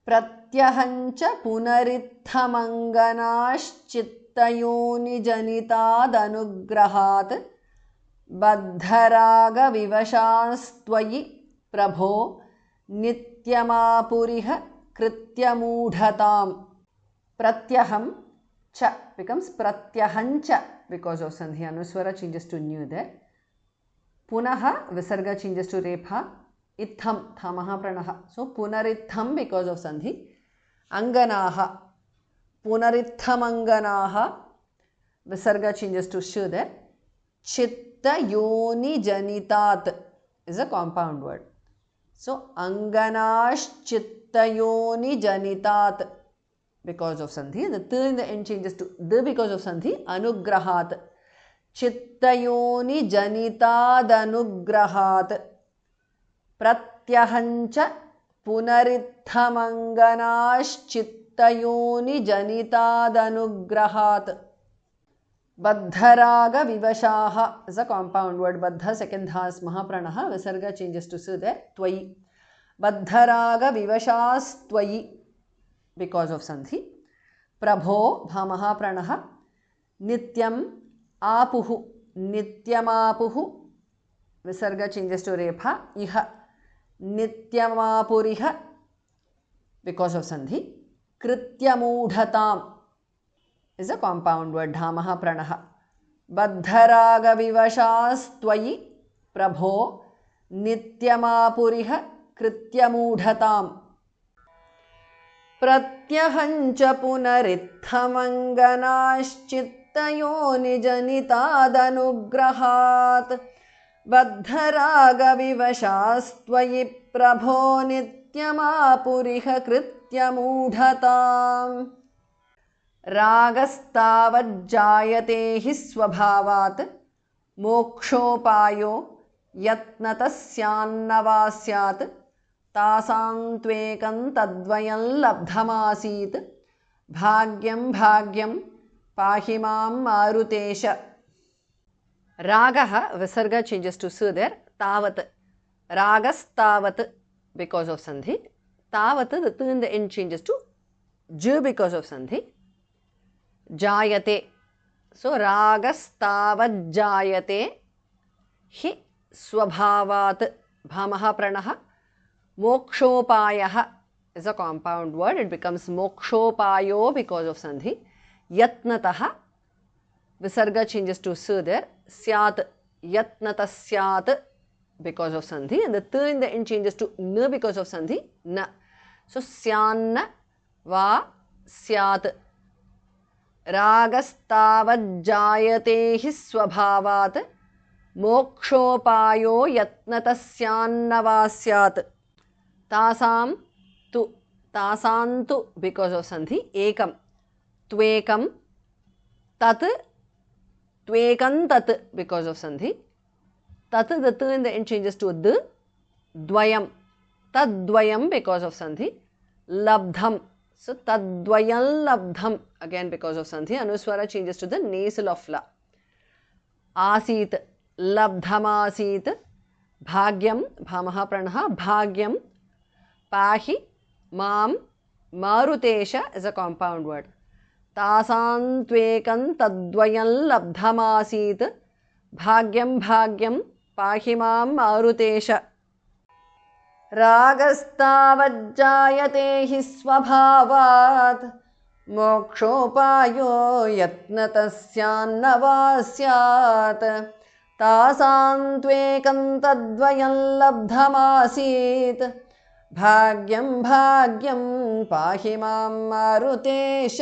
प्रत्यहञ्च पुनरित्थमङ्गनाश्चित्तयोनिजनितादनुग्रहात् बद्धरागविवशास्त्वयि प्रभो नित्यमापुरिह कृत्यमूढताम्. Pratyaham cha becomes pratyahancha because of sandhi. Anuswara changes to nu there. Punaha visarga changes to repha. Itham thamaha pranaha. So punaritham because of sandhi. Anganaha punarithamanganaha visarga changes to shu there. Chitta yoni janitat is a compound word. So anganash chitta yoni janitat because of sandhi. The th in the end changes to the because of sandhi. Anugrahat chittayoni janitad anugrahat pratyahancha punarithamanganash chittayoni janitad anugrahat. Baddharaga vivashaha is a compound word. Baddha second has mahapranaha. Visarga changes to su there. Twayi baddharaga vivashas twayi because of sandhi. Prabho bhamaha pranaha. Nityam apuhu nityamapuhu visarga changes to repha. Iha nityamapuriha because of sandhi. Krityamudhatam is a compound word. Dhamaha pranaha. Baddharaga vivashas twayi prabho nityamapuriha krityamudhatam. प्रत्यहञ्च पुनरित्थमङ्गनाश्चित्तयोनिजनितादनुग्रहात् बद्धरागविवशास्त्वयि प्रभो नित्यमापुरिह कृत्यमूढताम्. रागस्तावज्जायते हि स्वभावात् मोक्षोपायो यत्नतः स्यान्नवा स्यात् तासान्त्वेकं तद्वयं लब्धमासीत् भाग्यं भाग्यं पाहि मां मारुतेश. Ragaha visarga changes to su there. Tavat ragastavat because of sandhi. Tavat the th in the end changes to j because of sandhi. Jayate so ragastavat jayate hi swabhavat bhamaha pranaha. Mokshopayah is a compound word. It becomes mokshopayo because of sandhi. Yatnataha visarga changes to su there. Syat yatnata syat because of sandhi. And the th in the end changes to n because of sandhi. Na. So syanna va syat. Ragastavad hi swabhavat mokshopayo yatnata syannava syat. Tasam tu tasantu because of sandhi. Ekam tvekam tat tvekam tat because of sandhi. Tat the th in the end changes to d. Dvayam tadvayam because of sandhi. Labdham so tadvayam labdham again because of sandhi. Anuswara changes to the nasal of la. Asit labdhamasit. Bhagyam bhamaha pranaha. Bhagyam pahi mam marutesha is a compound word. Tasantvekam tadvayam labdhamasit bhagyam bhagyam pahi mam marutesha. Ragastavajjayate hi swabhavat mokshopayo yatnatasyanava syat tasantvekam tadvayam labdhamasit भाग्यं भाग्यं पाहि मां मारुतेश.